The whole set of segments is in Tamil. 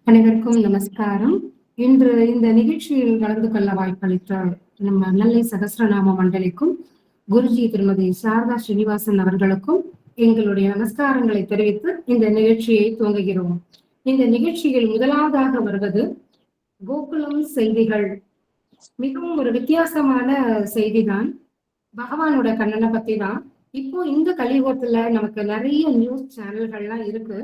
அனைவருக்கும் நமஸ்காரம். இன்று இந்த நிகழ்ச்சியில் கலந்து கொள்ள வாய்ப்பளித்த நம்ம நெல்லை சகஸ்ரநாம மண்டலிக்கும் குருஜி திருமதி சாரதா ஸ்ரீனிவாசன் அவர்களுக்கும் எங்களுடைய நமஸ்காரங்களை தெரிவித்து இந்த நிகழ்ச்சியை துவங்குகிறோம். இந்த நிகழ்ச்சியில் முதலாவதாக வருவது கோகுலம் செய்திகள். மிகவும் ஒரு வித்தியாசமான செய்திதான். பகவானோட கண்ணனை பத்தி தான். இப்போ இந்த கலியுகத்துல நமக்கு நிறைய நியூஸ் சேனல்கள்லாம் இருக்கு.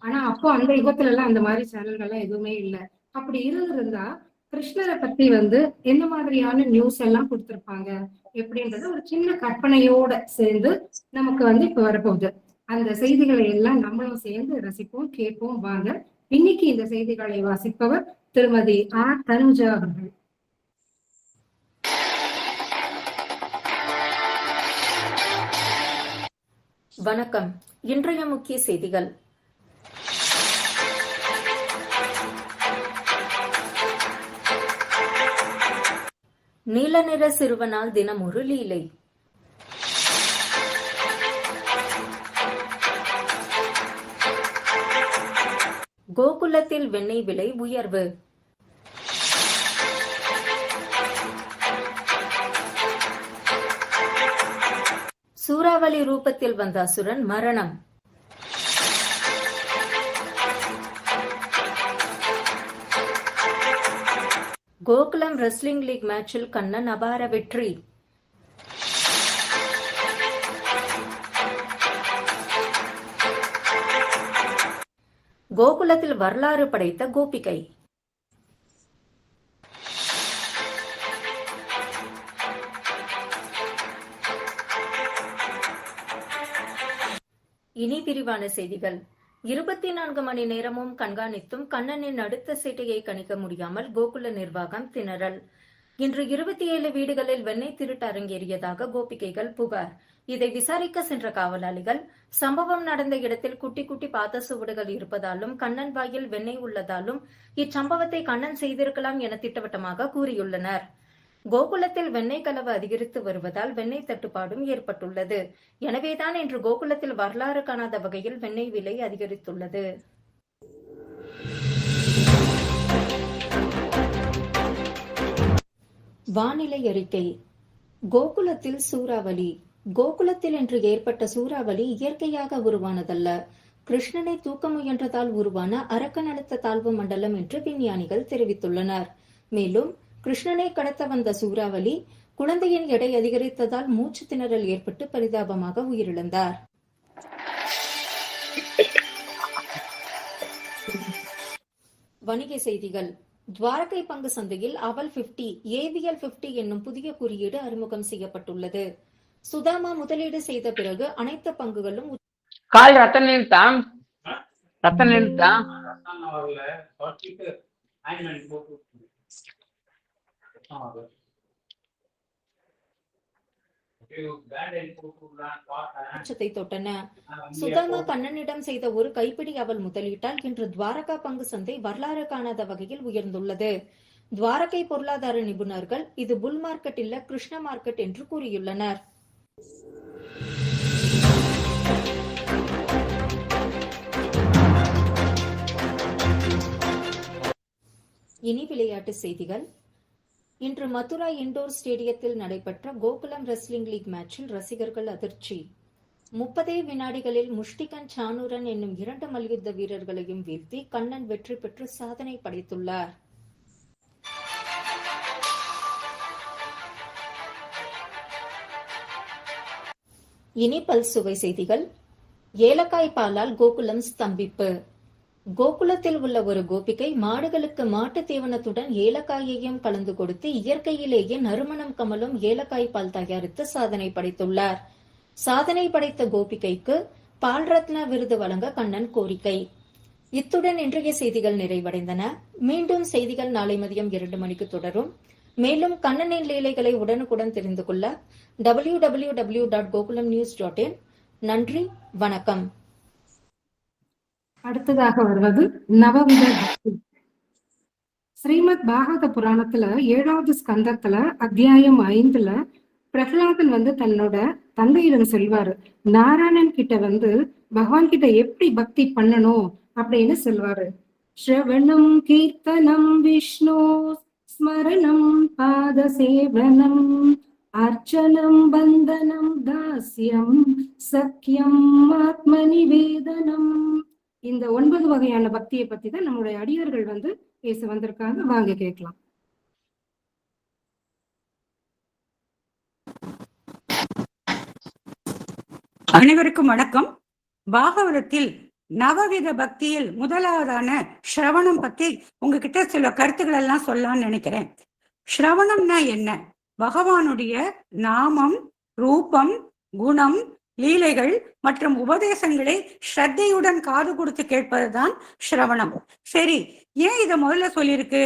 ஆனா அப்போ அந்த யுகத்துல எல்லாம் அந்த மாதிரி சேனல்கள்லாம் எதுவுமே இல்லை. அப்படி இருந்திருந்தா கிருஷ்ணரை பத்தி என்ன மாதிரியான நியூஸ் எல்லாம் கொடுத்திருப்பாங்க எப்படின்றது ஒரு சின்ன கற்பனையோட சேர்ந்து நமக்கு இப்ப வரப்போகுது. அந்த செய்திகளை எல்லாம் நம்மளும் சேர்ந்து ரசிப்போம், கேட்போம். வாங்க. இன்னைக்கு இந்த செய்திகளை வாசிப்பவர் திருமதி ஆர் தனுஜா அவர்கள். வணக்கம். இன்றைய முக்கிய செய்திகள். நீல நிற சிறுவனால் தினம் ஒரு லீலை. கோகுலத்தில் வெண்ணெய் விலை உயர்வு. சூறாவளி ரூபத்தில் வந்த அசுரன் மரணம். கோகுலம் ரெஸ்லிங் லீக் மேட்சில் கண்ணன் அபார வெற்றி. கோகுலத்தில் வரலாறு படைத்த கோபிகை. இனி விரிவான செய்திகள். 24 மணி நேரமும் கண்காணித்தும் கண்ணனின் அடுத்த சீட்டையை கணிக்க முடியாமல் கோகுல நிர்வாகம் திணறல். இன்று 27 வீடுகளில் வெண்ணெய் திருட்டு அரங்கேறியதாக கோபிகைகள் புகார். இதை விசாரிக்க சென்ற காவலாளிகள் சம்பவம் நடந்த இடத்தில் குட்டி குட்டி பாத சுவடுகள் இருப்பதாலும் கண்ணன் வாயில் வெண்ணெய் உள்ளதாலும் இச்சம்பவத்தை கண்ணன் செய்திருக்கலாம் என திட்டவட்டமாக கூறியுள்ளனர். கோகுலத்தில் வெண்ணெய் கலவு அதிகரித்து வருவதால் வெண்ணெய் தட்டுப்பாடும் ஏற்பட்டுள்ளது. எனவேதான் இன்று கோகுலத்தில் வரலாறு காணாத வகையில் வெண்ணெய் விலை அதிகரித்துள்ளது. வானிலை அறிக்கை. கோகுலத்தில் சூறாவளி. கோகுலத்தில் இன்று ஏற்பட்ட சூறாவளி இயற்கையாக உருவானதல்ல, கிருஷ்ணனை தூக்க முயன்றதால் உருவான அரக்கன் அழுத்த தாழ்வு மண்டலம் என்று விஞ்ஞானிகள் தெரிவித்துள்ளனர். மேலும் கிருஷ்ணனை கடத்த வந்த சூறாவளி குழந்தையின் எடை அதிகரித்ததால் மூச்சு திணறல் ஏற்பட்டு பரிதாபமாக உயிரிழந்தார். வணிக செய்திகள். துவாரகை பங்கு சந்தையில் அவல் 50 AVL 50 என்னும் புதிய குறியீடு அறிமுகம் செய்யப்பட்டுள்ளது. சுதாமா முதலீடு செய்த பிறகு அனைத்து பங்குகளும் தொட்டன. சுதாமா கண்ணனிடம் செய்த ஒரு கைப்பிடி அவல் முதலீட்டால் இன்று துவாரகா பங்கு சந்தை வரலாறு காணாத வகையில் உயர்ந்துள்ளது. துவாரகை பொருளாதார நிபுணர்கள் இது புல் மார்க்கெட் இல்ல கிருஷ்ண மார்க்கெட் என்று கூறியுள்ளனர். இனி விளையாட்டு செய்திகள். இன்று மதுரா இண்டோர் ஸ்டேடியத்தில் நடைபெற்ற கோகுலம் ரெஸ்லிங் லீக் மேட்சில் ரசிகர்கள் அதிர்ச்சி. 30 வினாடிகளில் முஷ்டிகன் சானூரன் என்னும் 2 மல்யுத்த வீரர்களையும் வீழ்த்தி கண்ணன் வெற்றி பெற்று சாதனை படைத்துள்ளார். இனி பல்சுவை செய்திகள். ஏலக்காய் பாலால் கோகுலம் ஸ்தம்பிப்பு. கோகுலத்தில் உள்ள ஒரு கோபிகை மாடுகளுக்கு மாட்டு தீவனத்துடன் ஏலக்காயையும் கலந்து கொடுத்து இயற்கையிலேயே நறுமணம் கமலும் ஏலக்காய் பால் தயாரித்து சாதனை படைத்துள்ளார். சாதனை படைத்த கோபிகைக்கு பால் ரத்னா விருது வழங்க கண்ணன் கோரிக்கை. இத்துடன் இன்றைய செய்திகள் நிறைவடைந்தன. மீண்டும் செய்திகள் நாளை மதியம் 2 மணிக்கு தொடரும். மேலும் கண்ணனின் லீலைகளை உடனுக்குடன் தெரிந்து கொள்ள www.gokulamnews.in. நன்றி, வணக்கம். அடுத்ததாக வருவது நவவித பக்தி. ஸ்ரீமத் பாகவத புராணத்துல 7வது ஸ்கந்தத்துல அத்தியாயம் 5ல பிரகலாதன் தன்னோட தந்தையிடம் சொல்வாரு. நாராயணன் கிட்ட பகவான் கிட்ட எப்படி பக்தி பண்ணணும் அப்படின்னு சொல்வாரு. श्रवणं कीर्तनं विष्णो स्मरणं पादसेवनम् अर्चनं बन्धनं दास्यं சக்கியம் ஆத்மநிவேதனம். இந்த 9 வகையான பக்தியை பத்தி தான் நம்முடைய அடியார்கள் பேச வந்திருக்காங்க. வாங்க கேட்கலாம். அனைவருக்கும் வணக்கம். பாகவதத்தில் நவவித பக்தியில் முதலாவதான ஸ்ரவணம் பத்தி உங்ககிட்ட சில கருத்துக்கள் எல்லாம் சொல்லலாம்னு நினைக்கிறேன். ஸ்ரவணம்னா என்ன? பகவானுடைய நாமம், ரூபம், குணம், லீலைகள் மற்றும் உபதேசங்களை ஸ்ரத்தையுடன் காது கொடுத்து கேட்பதுதான் ஸ்ரவணம். சரி, ஏன் இதை முதல்ல சொல்லியிருக்கு?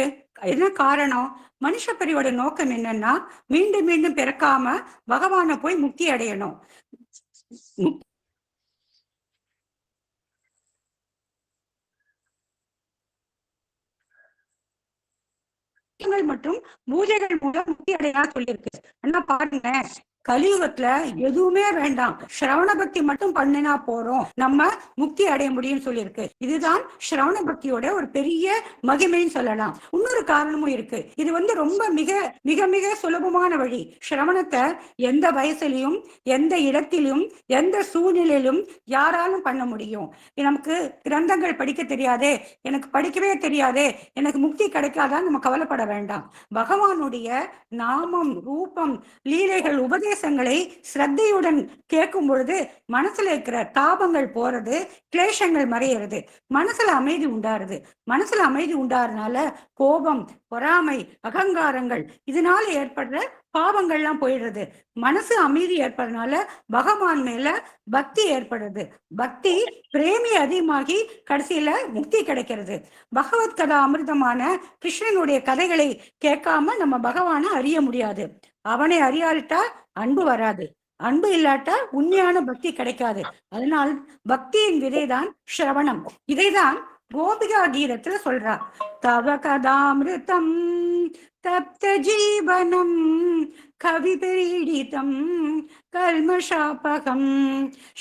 என்ன காரணம்? மனுஷ பிரிவோட நோக்கம் என்னன்னா, மீண்டும் மீண்டும் பிறக்காம பகவானை போய் முக்தி அடையணும். மற்றும் பூஜைகள் மூலம் முக்தி அடையா சொல்லியிருக்கு. ஆனா பாருங்க, கலியுகத்துல எதுவுமே வேண்டாம், ஸ்ரவண பக்தி மட்டும் பண்ணினா போறோம், நம்ம முக்தி அடைய முடியும்னு சொல்லியிருக்கு. இதுதான் ஸ்ரவண பக்தியோட ஒரு பெரிய மகிமைன்னு சொல்லலாம். இன்னொரு காரணமும் இருக்கு. இது ரொம்ப மிக மிக மிக சுலபமான வழி. ஸ்ரவணத்தை எந்த வயசுலயும், எந்த இடத்திலும், எந்த சூழ்நிலையிலும் யாராலும் பண்ண முடியும். நமக்கு கிரந்தங்கள் படிக்க தெரியாதே, எனக்கு படிக்கவே தெரியாதே, எனக்கு முக்தி கிடைக்காதான்னு நம்ம கவலைப்பட வேண்டாம். பகவானுடைய நாமம், ரூபம், லீலைகள், உபதேசங்களை ஸ்ரத்தையுடன் கேட்கும் பொழுது மனசுல இருக்கிற தாபங்கள் போறது, கிளேஷங்கள் மறையிறது, மனசுல அமைதி உண்டாருது. மனசுல அமைதி உண்டாருனால கோபம், பொறாமை, அகங்காரங்கள் இதனால ஏற்படுற பாவங்கள்லாம் போயிடுறது. மனசு அமைதி ஏற்படுறதுனால பகவான் மேல பக்தி ஏற்படுறது. பக்தி பிரேமி அதிகமாகி கடைசியில முக்தி கிடைக்கிறது. பகவத் கதா அமிர்தமான கிருஷ்ணனுடைய கதைகளை கேட்காம நம்ம பகவானை அறிய முடியாது. அவனை அறியாவிட்டா அன்பு வராது, அன்பு இல்லாட்டா உண்மையான பக்தி கிடைக்காது. அதனால் பக்தியின் விதைதான் ஸ்ரவணம். இதைதான் கோபிகா கீதத்துல சொல்றா. தவ கதாமிருதம் தப்த ஜீவனம் கவி பீடிதம் கல்மஷாபகம்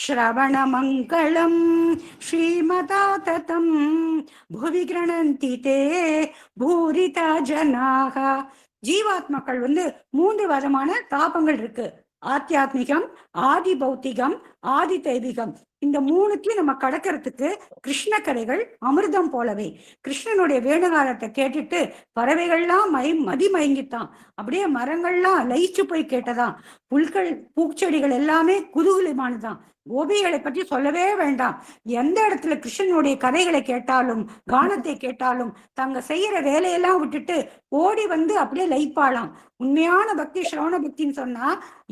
ஸ்ரவண மங்களம் ஸ்ரீமதா ததம் புவி கிரணந்தி தே பூரிதா ஜனாக. ஜீவாத்மாக்கள் 3 விதமான தாபங்கள் இருக்கு. ஆத்தியாத்மிகம், ஆதி பௌத்திகம், ஆதி தெய்வீகம். இந்த 3த்தையும் நம்ம கடக்கிறதுக்கு கிருஷ்ண கதைகள் அமிர்தம் போலவே. கிருஷ்ணனுடைய வேணுகாலத்தை கேட்டுட்டு பறவைகள்லாம் மதிமயங்கித்தான். அப்படியே மரங்கள்லாம் லயிச்சு போய் கேட்டதான். புல்கள், பூச்செடிகள் எல்லாமே குதூகலமானதான். கோபிகளை பற்றி சொல்லவே வேண்டாம். எந்த இடத்துல கிருஷ்ணனுடைய கதைகளை கேட்டாலும், கானத்தை கேட்டாலும் தங்க செய்யற வேலையெல்லாம் விட்டுட்டு ஓடி அப்படியே லயிப்பாளாம். உண்மையான பக்தி ஸ்ரவண பக்தின்னு சொன்னா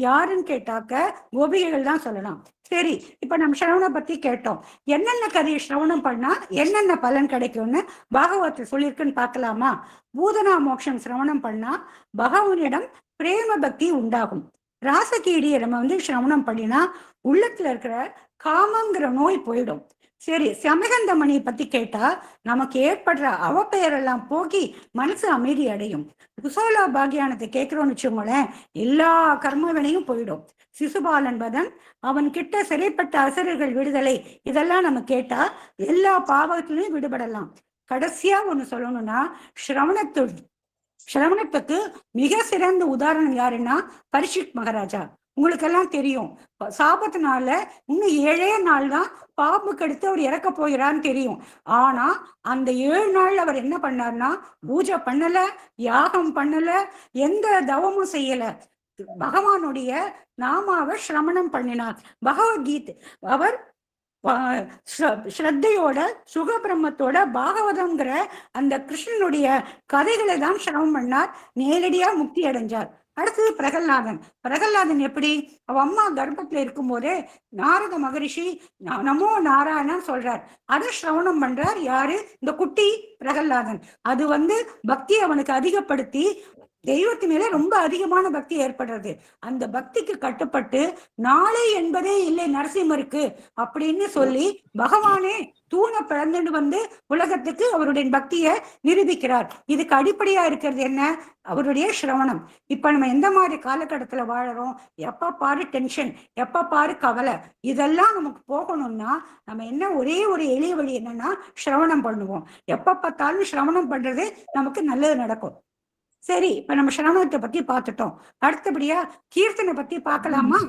யாருன்னு கேட்டாக்க கோபிகைகள் தான் சொல்லலாம். சரி, இப்ப நம்ம ஸ்ரவண பத்தி கேட்டோம். என்னென்ன கதையை ஸ்ரவணம் பண்ணா என்னென்ன பலன் கிடைக்கும்னு பாகவத்தை சொல்லியிருக்குன்னு பார்க்கலாமா? பூதனா மோட்சம் ஸ்ரவணம் பண்ணா பகவானிடம் பிரேம பக்தி உண்டாகும். ராசகீடியை நம்ம ஸ்ரவணம் பண்ணினா உள்ளத்துல இருக்கிற காமங்கிற நோய் போயிடும். சரி, சமகந்தமணியை பத்தி கேட்டா நமக்கு ஏற்படுற அவப்பெயரெல்லாம் போக்கி மனசு அமைதி அடையும். குசோலா பாகியானத்தை கேட்கிறோம்னு வச்சுக்கோங்களேன், எல்லா கர்மவினையும் போயிடும். சிசுபாலன் வதன், அவன் கிட்ட சிறைப்பட்ட அசுரர்கள் விடுதலை, இதெல்லாம் நம்ம கேட்டா எல்லா பாவத்திலையும் விடுபடலாம். கடைசியா ஒண்ணு சொல்லணும்னா, ஸ்ரவணத்துக்கு மிக சிறந்த உதாரணம் யாருன்னா பரீட்சித் மகாராஜா. உங்களுக்கு எல்லாம் தெரியும், சாபத்தினால இன்னும் 7 நாள் தான் பாம்பு கடித்து அவர் இறக்க போகிறான்னு தெரியும். ஆனா அந்த 7 நாள் அவர் என்ன பண்ணார்னா, பூஜை பண்ணல, யாகம் பண்ணல, எந்த தவமும் செய்யல, பகவானுடைய நாமாவை சிரமணம் பண்ணினார். பகவத்கீதை அவர் ஸ்ரத்தையோட சுகபிரம்மத்தோட பாகவதம்ங்கிற அந்த கிருஷ்ணனுடைய கதைகளை தான் சிரமம் பண்ணார். நேரடியா முக்தி அடைஞ்சார். அடுத்தது பிரகல்லாதன் எப்படி? அவ அம்மா கர்ப்பத்துல இருக்கும் போதே நாரத மகரிஷி நமோ நாராயணன் சொல்றார். அதை சிரவணம் பண்றார் யாரு? இந்த குட்டி பிரகல்லாதன். அது பக்தி அவனுக்கு அதிகப்படுத்தி தெய்வத்து மேல ரொம்ப அதிகமான பக்தி ஏற்படுறது. அந்த பக்திக்கு கட்டுப்பட்டு நாளை என்பதே இல்லை நரசிம்மருக்கு அப்படின்னு சொல்லி பகவானே தூண பிளந்துட்டு வந்து உலகத்துக்கு அவருடைய பக்தியை நிரூபிக்கிறார். இதுக்கு அடிப்படையா இருக்கிறது என்ன? அவருடைய சிரவணம். இப்ப நம்ம எந்த மாதிரி காலகட்டத்துல வாழறோம்? எப்ப பாரு டென்ஷன், எப்ப பாரு கவலை. இதெல்லாம் நமக்கு போகணும்னா நம்ம என்ன ஒரே ஒரு எளிய வழி என்னன்னா சிரவணம் பண்ணுவோம். எப்ப பார்த்தாலும் சிரவணம் பண்றது நமக்கு நல்லது நடக்கும். சரி, இப்ப நம்ம சிரவணத்தை பத்தி பார்த்துட்டோம். அடுத்தபடியா கீர்த்தனை பத்தி பார்க்கலாமா?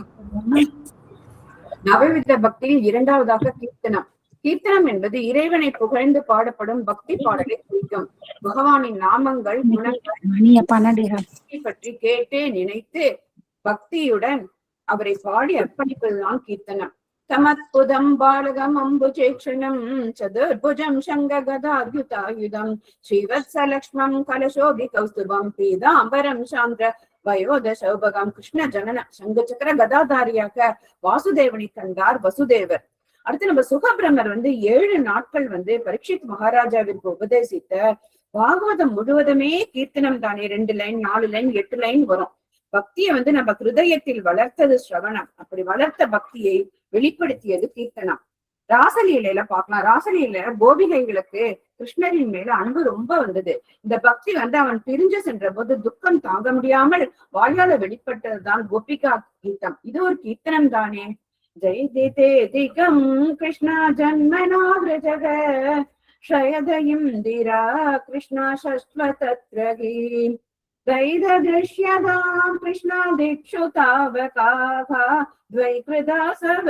நவவித பக்தியில் இரண்டாவதாக கீர்த்தனம். கீர்த்தனம் என்பது இறைவனை புகழ்ந்து பாடப்படும் பக்தி பாடலை குறிக்கும். பகவானின் நாமங்கள், குணங்கள் பற்றி கேட்டே நினைத்து பக்தியுடன் அவரை பாடி அர்ப்பணிப்பதுதான் கீர்த்தனம். தமத்புதம் பாலகம் அம்புஜேக்ஷணம் சதுர்புஜம் சங்ககதாத்யுதாயுதம் ஸ்ரீவத்ஸலக்ஷ்மம் கலசோபி கௌஸ்துபம் பீதாம்பரம் சாந்திர வயோத சௌபகம். கிருஷ்ண ஜனன சங்க சக்கர கதாதாரியாக வாசுதேவனை கண்டார் வசுதேவர். அடுத்து நம்ம சுகபிரமர் 7 நாட்கள் பரீட்சித் மகாராஜாவிற்கு உபதேசித்த பாகவதம் முழுவதுமே கீர்த்தனம் தானே. 2 லைன் 4 லைன் 8 லைன் வரும். பக்தியை நம்ம ஹிருதயத்தில் வளர்த்தது ஸ்ரவணம். அப்படி வளர்த்த பக்தியை வெளிப்படுத்தியது கீர்த்தனம். ராசலீலையில பார்க்கலாம். ராசலீல கோபிகைகளுக்கு கிருஷ்ணரின் மேல அன்பு ரொம்ப வந்தது. இந்த பக்தி அவன் பிரிஞ்சு சென்ற போது துக்கம் தாங்க முடியாமல் வாயால வெளிப்பட்டதுதான் கோபிகா கீர்த்தம். இது ஒரு கீர்த்தனம் தானே. ஜெயதே திகம் கிருஷ்ணா ஜன்மனா விரஜக ஷயதயம் தீரா கிருஷ்ணா சஸ்வதத்ரகி தைதஷ்யதாம் கிருஷ்ணா திக்ஷு தாவகாகா துவைக்ருதா சவ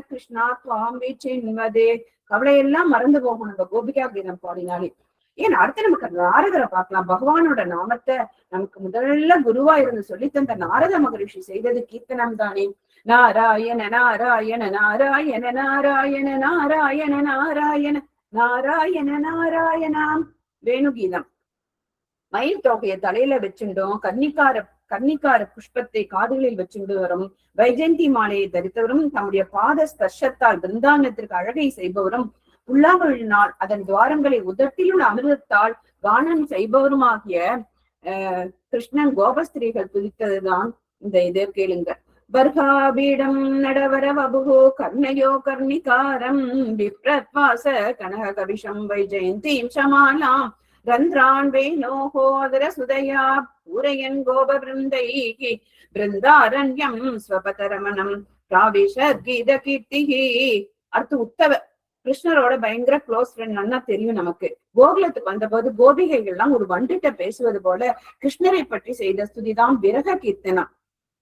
கிருஷ்ணா துவாம் விசின்வதே. கவலையெல்லாம் மறந்து போகணும் நம்ம கோபிகா கீதம் பாடினாலே. ஏன் அடுத்து நமக்கு நாரதரை பார்க்கலாம். பகவானோட நாமத்தை நமக்கு முதல்ல குருவா இருந்து சொல்லி தந்த நாரத மகரிஷி செய்தது கீர்த்தனம் தானே. நாராயண நாராயண நாராயண நாராயண நாராயண நாராயண நாராயண நாராயணாம். வேணுகீதம். மயில் தொகையை தலையில வச்சுட்டோம். கன்னிக்கார புஷ்பத்தை காதுகளில் வச்சுட்டு வரும். வைஜெயந்தி மாலையை தரித்தவரும் தம்முடைய பாத ஸ்பர்ஷத்தால் பிருந்தாவனத்திற்கு அழகை செய்பவரும் புல்லாங்குழலினால் அதன் துவாரங்களை உதட்டிலுள்ள அமிர்தத்தால் கானம் செய்பவருமாகிய கிருஷ்ணன் கோபஸ்திரீகள் துதித்ததுதான் இந்த இதை கேளுங்க. பர்காபீடம் நடவர வபுகோ கர்ணயோ கர்ணிகாரம் விப்ரத்வாச கனக கவிஷம் வைஜெயந்தீம் சமாலாம் ரந்த்ரான் வேணோஹோதர சுதயா பூரயன் கோப பிருந்தைகி பிருந்தாரண்யம் ஸ்வபதரமணம் காவிஷத் கீத கீர்த்திகி. அடுத்து உத்தவ கிருஷ்ணரோட பயங்கர க்ளோஸ் ஃப்ரெண்ட். நல்லா தெரியும் நமக்கு. கோகுலத்துக்கு வந்த போது கோபிகைகள்லாம் ஒரு வண்டுகிட்ட பேசுவது போல கிருஷ்ணரை பற்றி செய்த ஸ்துதிதான் விரக கீர்த்தனம்.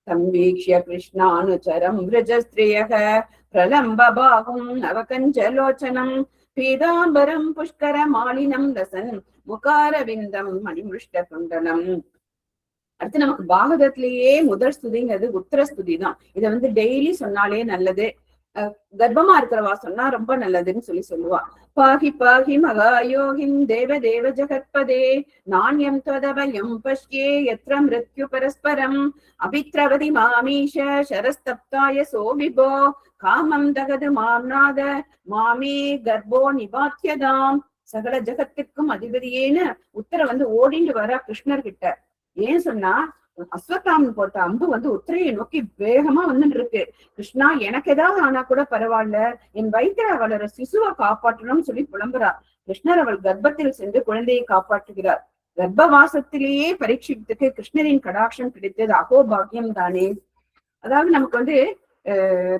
சம்வீக்ஷ்ய கிருஷ்ணானுச்சரம் விரஜஸ்திரியக பிரலம்பபாகும் நவகஞ்சலோச்சனம் பீதாம்பரம் புஷ்கர மாலினம் ரசன் முகாரவிந்தம் மணிமுஷ்ட குண்டலம். அடுத்து நமக்கு பாகவதத்திலேயே முதல் ஸ்துதிங்கிறது உத்தர ஸ்துதி தான். இதை டெய்லி சொன்னாலே நல்லது. கர்ப்பமா இருக்கிறவா சொன்னா ரொம்ப நல்லதுன்னு சொல்லுவா. பாகி பாகி மகாயோகிம் தேவ தேவ ஜகத்பதே நாண்யம் தவயம் பஷ்யே யத்ர மிருத்யு பரஸ்பரம் அபித்ரவதி மாமீஷ சரஸ்தப்தாய சோவிபோ காமம் தகது மாம்நாத மாமே கர்ப்போ நிபாத்தியதாம். சகல ஜகத்திற்கும் அதிபதியேன்னு உத்தர ஓடிண்டு வர கிருஷ்ணர் கிட்ட. ஏன் சொன்னா அஸ்வத்தாமன் போட்ட அம்பு உத்திரையை நோக்கி வேகமா வந்துட்டு இருக்கு. கிருஷ்ணா, எனக்கு ஏதாவது ஆனா கூட பரவாயில்ல, என் வயிற்றுல வளர சிசுவை காப்பாற்றணும்னு சொல்லி புலம்புறா. கிருஷ்ணர் அவள் கர்ப்பத்தில் சென்று குழந்தையை காப்பாற்றுகிறார். கர்ப்பவாசத்திலேயே பரீட்சித்துக்கு கிருஷ்ணரின் கடாட்சம் கிடைத்தது அகோபாகியம் தானே. அதாவது நமக்கு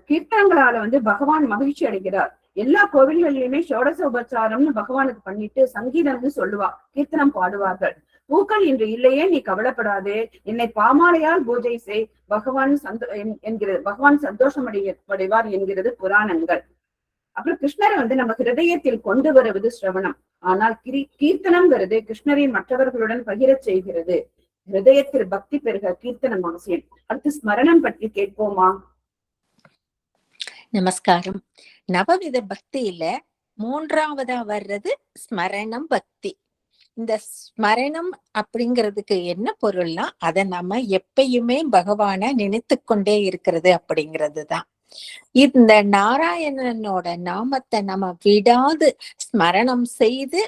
கீர்த்தனங்களால பகவான் மகிழ்ச்சி அடைகிறார். எல்லா கோவில்களிலுமே ஷோடச உபச்சாரம்னு பகவானுக்கு பண்ணிட்டு சங்கீதம்னு சொல்லுவா, கீர்த்தனம் பாடுவார்கள். பூக்கள் இன்று இல்லையே, நீ கவலைப்படாதே, என்னை பாமாலையால் பூஜை செய், பகவான் சந்தோஷம் அடைவார் என்கிறது புராணங்கள். அப்புறம் கிருஷ்ணரை நம்ம ஹிருதயத்தில் கொண்டு வருவது சிரவணம். ஆனால் கீர்த்தனம்ங்கிறது கிருஷ்ணரின் மற்றவர்களுடன் பகிரச் செய்கிறது. ஹிருதயத்தில் பக்தி பெருக கீர்த்தனம் அவசியம். அடுத்து ஸ்மரணம் பற்றி கேட்போமா? நமஸ்காரம். நவவித பக்தியில 3ஆவதா வர்றது ஸ்மரணம் பக்தி. இந்த ஸ்மரணம் அப்படிங்கிறதுக்கு என்ன பொருள்னா, அதை நம்ம எப்பயுமே பகவான நினைத்து கொண்டே இருக்கிறது அப்படிங்கிறது தான். இந்த நாராயணனோட நாமத்தை நம்ம விடாது ஸ்மரணம் செய்து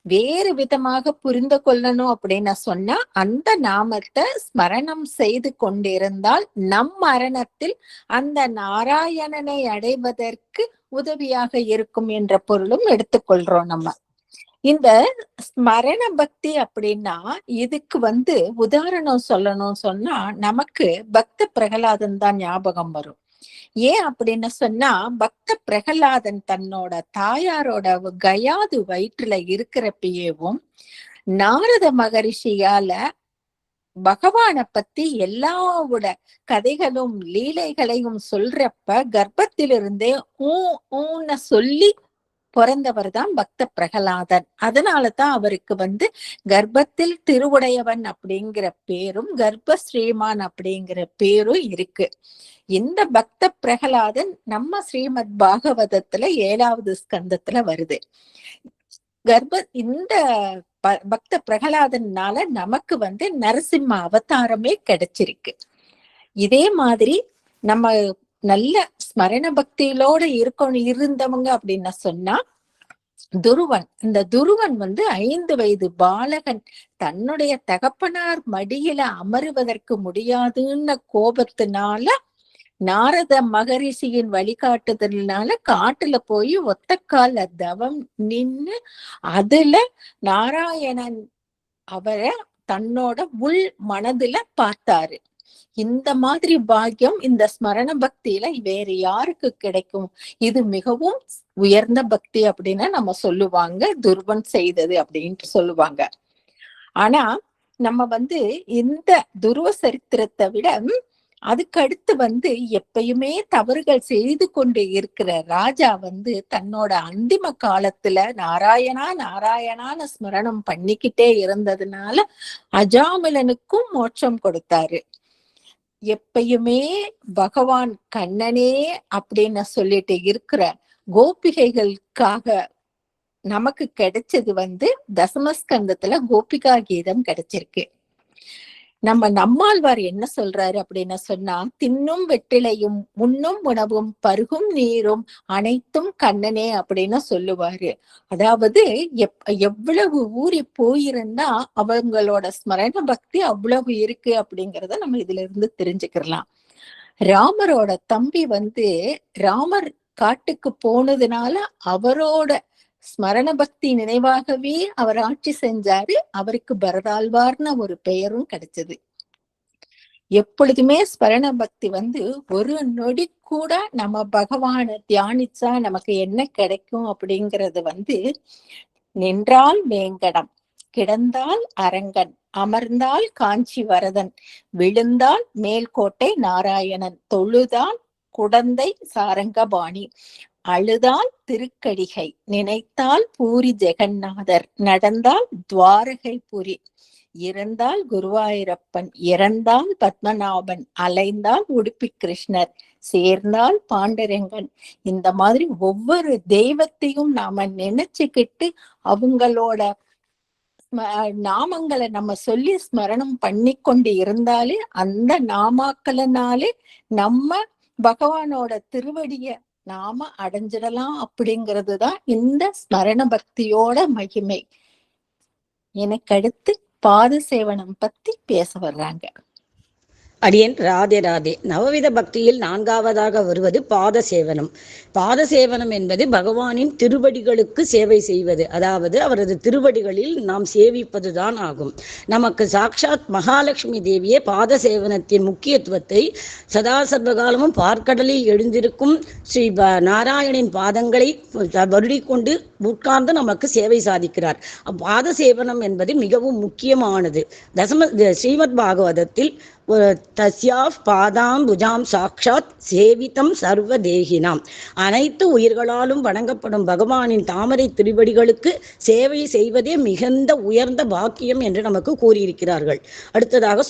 வேறு விதமாக புரிந்து கொள்ளணும் அப்படின்னு சொன்னா அந்த நாமத்தை ஸ்மரணம் செய்து கொண்டிருந்தால் நம் மரணத்தில் அந்த நாராயணனை அடைவதற்கு உதவியாக இருக்கும் என்ற பொருளும் எடுத்துக்கொள்றோம் நம்ம. இந்த ஸ்மரண பக்தி அப்படின்னா இதுக்கு உதாரணம் சொல்லணும் சொன்னா நமக்கு பக்த பிரகலாதன் தான் ஞாபகம் வரும். ஏன் அப்படின்னு சொன்னா பக்த பிரகலாதன் தன்னோட தாயாரோட கயாது வயிற்றுல இருக்கிறப்பயேவும் நாரத மகரிஷியால பகவானை பத்தி எல்லாவோட கதைகளும் லீலைகளையும் சொல்றப்ப கர்ப்பத்திலிருந்தே ஊன்னு சொல்லி பிறந்தவர் தான் பக்த பிரகலாதன். அதனாலதான் அவருக்கு கர்ப்பத்தில் திருவுடையவன் அப்படிங்கிற பேரும் கர்ப்ப ஸ்ரீமான் அப்படிங்கிற பேரும் இருக்கு. இந்த பக்த பிரகலாதன் நம்ம ஸ்ரீமத் பாகவதத்துல 7வது ஸ்கந்தத்துல வருது. இந்த பக்த பிரகலாதனால நமக்கு நரசிம்ம அவதாரமே கிடைச்சிருக்கு. இதே மாதிரி நம்ம நல்ல ஸ்மரண பக்தியிலோட இருந்தவங்க அப்படின்னு சொன்னா துருவன். இந்த துருவன் 5 வயது பாலகன் தன்னுடைய தகப்பனார் மடியில அமருவதற்கு முடியாதுன்னு கோபத்தினால நாரத மகரிஷியின் வழிகாட்டுதல்னால காட்டுல போய் ஒத்தக்கால தவம் நின்னு அதுல நாராயணன் அவரை தன்னோட உள் மனதுல பார்த்தாரு. இந்த மாதிரி பாக்கியம் இந்த ஸ்மரண பக்தியில வேறு யாருக்கு கிடைக்கும்? இது மிகவும் உயர்ந்த பக்தி அப்படின்னு நம்ம சொல்லுவாங்க, துருவன் செய்தது அப்படின்ட்டு சொல்லுவாங்க. ஆனா நம்ம இந்த துருவ சரித்திரத்தை விட அதுக்கு அடுத்து எப்பயுமே தவறுகள் செய்து கொண்டு இருக்கிற ராஜா தன்னோட அந்திம காலத்துல நாராயணா நாராயணான்னு ஸ்மரணம் பண்ணிக்கிட்டே இருந்ததுனால அஜாமிலனுக்கும் மோட்சம் கொடுத்தாரு. எப்பயுமே பகவான் கண்ணனே அப்படின்னு சொல்லிட்டு இருக்கிற கோபிகைகளுக்காக நமக்கு கிடைச்சது தசமஸ்கந்தத்துல கோபிகா கீதம் கிடைச்சிருக்கு. நம்மாழ்வார் என்ன சொல்றாரு அப்படின்னு சொன்னா, தின்னும் வெற்றிலையும் உண்ணும் உணவும் பருகும் நீரும் அனைத்தும் கண்ணனே அப்படின்னு சொல்லுவாரு. அதாவது எவ்வளவு ஊறி போயிருந்தா அவங்களோட ஸ்மரண பக்தி அவ்வளவு இருக்கு அப்படிங்கறத நம்ம இதுல இருந்து தெரிஞ்சுக்கலாம். ராமரோட தம்பி ராமர் காட்டுக்கு போனதுனால அவரோட ஸ்மரண பக்தி நினைவாகவே அவர் ஆட்சி செஞ்சாரு. அவருக்கு பரதாழ்வார்னு ஒரு பெயரும் கிடைச்சது. எப்பொழுதுமே ஸ்மரண பக்தி ஒரு நொடி கூட நம்ம பகவானை தியானிச்சா நமக்கு என்ன கிடைக்கும் அப்படிங்கிறது நின்றால் வேங்கடம், கிடந்தால் அரங்கன், அமர்ந்தால் காஞ்சி வரதன், விழுந்தால் மேல்கோட்டை நாராயணன், தொழுதால் குடந்தை சாரங்கபாணி, அழுதால் திருக்கடிகை, நினைத்தால் பூரி ஜெகநாதர், நடந்தால் துவாரகை புரி, இருந்தால் குருவாயூரப்பன், இறந்தால் பத்மநாபன், அலைந்தால் உடுப்பி கிருஷ்ணர், சேர்ந்தால் பாண்டரங்கன். இந்த மாதிரி ஒவ்வொரு தெய்வத்தையும் நாம நினைச்சுக்கிட்டு அவங்களோட நாமங்களை நம்ம சொல்லி ஸ்மரணம் பண்ணி கொண்டு இருந்தாலே அந்த நாமாக்களினாலே நம்ம பகவானோட திருவடிய நாம அடைஞ்சிடலாம் அப்படிங்கிறதுதான் இந்த ஸ்மரண பக்தியோட மகிமை. எனக்கு அடுத்து பாத சேவனம் பத்தி பேச வர்றாங்க. அடியேன் ராதே ராதே. நவவித பக்தியில் 4வதாக வருவது பாத சேவனம். பாத சேவனம் என்பது பகவானின் திருவடிகளுக்கு சேவை செய்வது, அதாவது அவரது திருவடிகளில் நாம் சேவிப்பதுதான் ஆகும். நமக்கு சாட்சாத் மகாலட்சுமி தேவியே பாத சேவனத்தின் முக்கியத்துவத்தை சதா சர்வகாலமும் பார்க்கடலில் எழுந்திருக்கும் ஸ்ரீ நாராயணின் பாதங்களை வருடிக்கொண்டு உட்கார்ந்து நமக்கு சேவை சாதிக்கிறார். பாத சேவனம் என்பது மிகவும் முக்கியமானது. ஸ்ரீமத் பாகவதத்தில் தஸ்யாஃப் பாதாம் புஜாம் சாக்ஷாத் சேவிதம் சர்வ தேகினாம், அனைத்து உயிர்களாலும் வணங்கப்படும் பகவானின் தாமரை திருவடிகளுக்கு சேவை செய்வதே மிகுந்த உயர்ந்த பாக்கியம் என்று நமக்கு கூறியிருக்கிறார்கள். அடுத்ததாக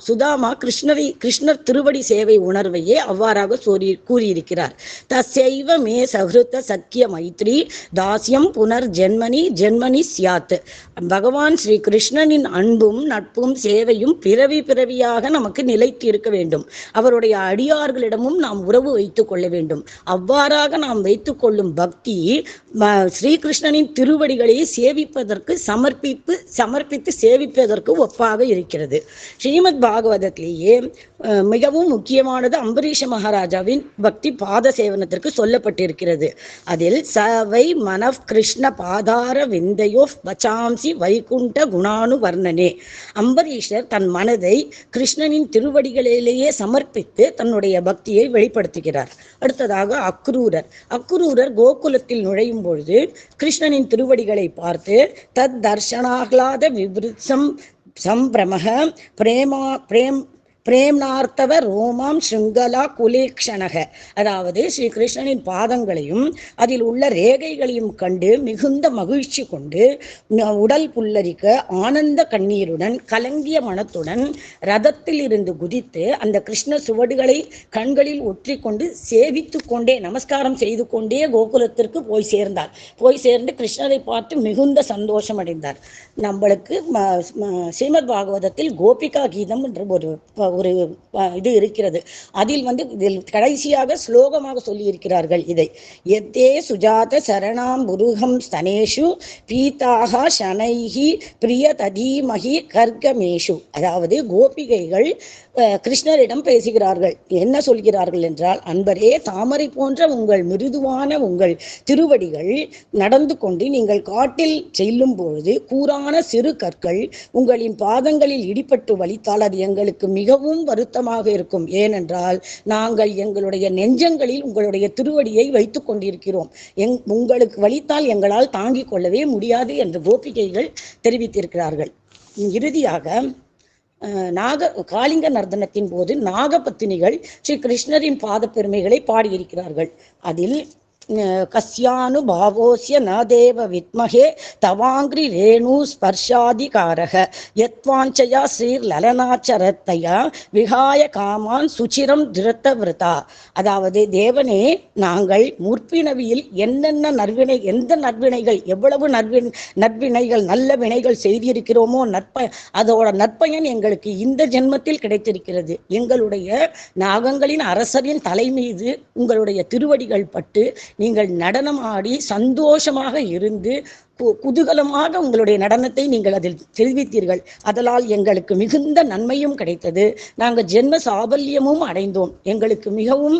சுதாமா கிருஷ்ணர் திருவடி சேவை உணர்வையே அவ்வாறாக கூறியிருக்கிறார். தஸ்யைவ மே சஹ்ருத சக்கிய மைத்ரி தாஸ்யம் புனர் ஜென்மனி சியாத். பகவான் ஸ்ரீ கிருஷ்ணனின் அன்பும் நட்பும் சேவையும் பிறவியாக நமக்கு நிலைத்து இருக்க வேண்டும். அவருடைய அடியார்களிடமும் நாம் உறவு வைத்துக் கொள்ள வேண்டும். அவ்வாறாக நாம் வைத்துக் கொள்ளும் பக்தி ஸ்ரீகிருஷ்ணனின் திருவடிகளை சேவிப்பதற்கு சமர்ப்பித்து சேவிப்பதற்கு ஒப்பாக இருக்கிறது. ஸ்ரீமத் பாகவதத்திலேயே மிகவும் முக்கியமானது அம்பரீஷ மகாராஜாவின் பக்தி பாத சேவனத்திற்கு சொல்லப்பட்டிருக்கிறது. அதில் சவை மனவ் கிருஷ்ண பாதார விந்தையோ வச்சாம்சி வைகுண்ட குணானு வர்ணனே. அம்பரீஷர் தன் மனதை கிருஷ்ணனின் திருவடிகளிலேயே சமர்ப்பித்து தன்னுடைய பக்தியை வெளிப்படுத்துகிறார். அடுத்ததாக அக்ரூரர் கோகுலத்தில் நுழையும் பொழுது கிருஷ்ணனின் திருவடிகளை பார்த்து தத் தர்ஷனாஹ்லாத விவ்ருத்சம் சம்பிரமக பிரேம்னார்த்தவ ரோமாம் ஸ்ருங்கலா குலேக்ஷணக. அதாவது ஸ்ரீ கிருஷ்ணனின் பாதங்களையும் அதில் உள்ள ரேகைகளையும் கண்டு மிகுந்த மகிழ்ச்சி கொண்டு உடல் புல்லரிக்க ஆனந்த கண்ணீருடன் கலங்கிய மனத்துடன் ரதத்தில் இருந்து குதித்து அந்த கிருஷ்ண சுவடுகளை கண்களில் ஒற்றி கொண்டு சேவித்து கொண்டே நமஸ்காரம் செய்து கொண்டே கோகுலத்திற்கு போய் சேர்ந்து கிருஷ்ணரை பார்த்து மிகுந்த சந்தோஷம் அடைந்தார். நம்மளுக்கு ஸ்ரீமத் பாகவதத்தில் கோபிகா கீதம் என்ற ஒரு இது இருக்கிறது. இதில் கடைசியாக ஸ்லோகமாக சொல்லி இருக்கிறார்கள் இதை. எத்தே சுஜாத சரணாம் புருகம் ஸ்தனேஷு பீதாக சனைஹி பிரிய ததீமஹி கர்கமேஷு. அதாவது கோபிகைகள் கிருஷ்ணரிடம் பேசுகிறார்கள். என்ன சொல்கிறார்கள் என்றால், அன்பரே, தாமரை போன்ற உங்கள் மிருதுவான உங்கள் திருவடிகள் நடந்து கொண்டு நீங்கள் காட்டில் செல்லும் பொழுது கூரான சிறு கற்கள் உங்களின் பாதங்களில் இடிபட்டு வலித்தால் அது எங்களுக்கு மிகவும் வருத்தமாக இருக்கும். ஏனென்றால் நாங்கள் எங்களுடைய நெஞ்சங்களில் உங்களுடைய திருவடியை வைத்துக் கொண்டிருக்கிறோம். உங்களுக்கு வலித்தால் எங்களால் தாங்கிக் கொள்ளவே முடியாது என்று கோபிகைகள் தெரிவித்திருக்கிறார்கள். இறுதியாக காளிங்க நர்தனத்தின் போது நாகபத்தினிகள் ஸ்ரீ கிருஷ்ணரின் பாத பெருமைகளை பாடியிருக்கிறார்கள். அதில் கஸ்யானு பாவோஸ்ய ந தேவ வித்மஹே தவாங்கிரி ரேணு ஸ்பர்ஷாதிகாரக யத்வாஞ்சயா ஸ்ரீர் லலனாச்சரத்தையா விகாய காமான் சுச்சிரம் திருத்தவிரதா. அதாவது, தேவனே, நாங்கள் முற்பினவியில் எந்த நற்வினைகள் எவ்வளவு நற்வினைகள் நல்ல வினைகள் செய்திருக்கிறோமோ அதோட நற்பயன் எங்களுக்கு இந்த ஜென்மத்தில் கிடைத்திருக்கிறது. எங்களுடைய நாகங்களின் அரசரின் தலை மீது உங்களுடைய திருவடிகள் பட்டு நீங்கள் நடனம் ஆடி சந்தோஷமாக இருந்து குதூகலமாக உங்களுடைய நடனத்தை நீங்கள் அதில் தெரிவித்தீர்கள். அதனால் எங்களுக்கு மிகுந்த நன்மையும் கிடைத்தது. நாங்கள் ஜென்ம சாபல்யமும் அடைந்தோம். எங்களுக்கு மிகவும்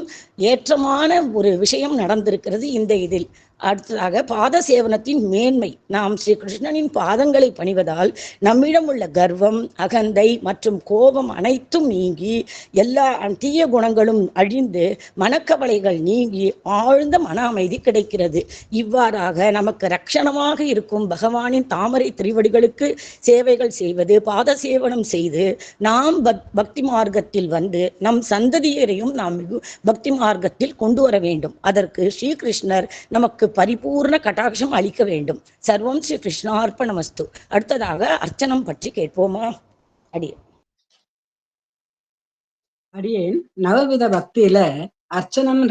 ஏற்றமான ஒரு விஷயம் நடந்திருக்கிறது இந்த இதில். அடுத்ததாக பாத சேவனத்தின் மேன்மை. நாம் ஸ்ரீ கிருஷ்ணனின் பாதங்களை பணிவதால் நம்மிடம் உள்ள கர்வம், அகந்தை மற்றும் கோபம் அனைத்தும் நீங்கி எல்லா தீய குணங்களும் அழிந்து மனக்கவலைகள் நீங்கி ஆழ்ந்த மன அமைதி கிடைக்கிறது. இவ்வாறாக நமக்கு ரட்சணமாக இருக்கும் பகவானின் தாமரை திருவடிகளுக்கு சேவைகள் செய்வது, பாத சேவனம் செய்து நாம் பக்தி மார்க்கத்தில் வந்து நம் சந்ததியரையும் நாம் பக்தி மார்க்கத்தில் கொண்டு வர வேண்டும். அதற்கு ஸ்ரீகிருஷ்ணர் நமக்கு பரிபூர்ண கட்டாட்சம் அளிக்க வேண்டும். சர்வம் ஸ்ரீ கிருஷ்ணார்ப்பணமஸ்து. அடுத்ததாக அர்ச்சனம் பற்றி கேட்போமா? அடியேன் நவவித பக்தியில அர்ச்சனம்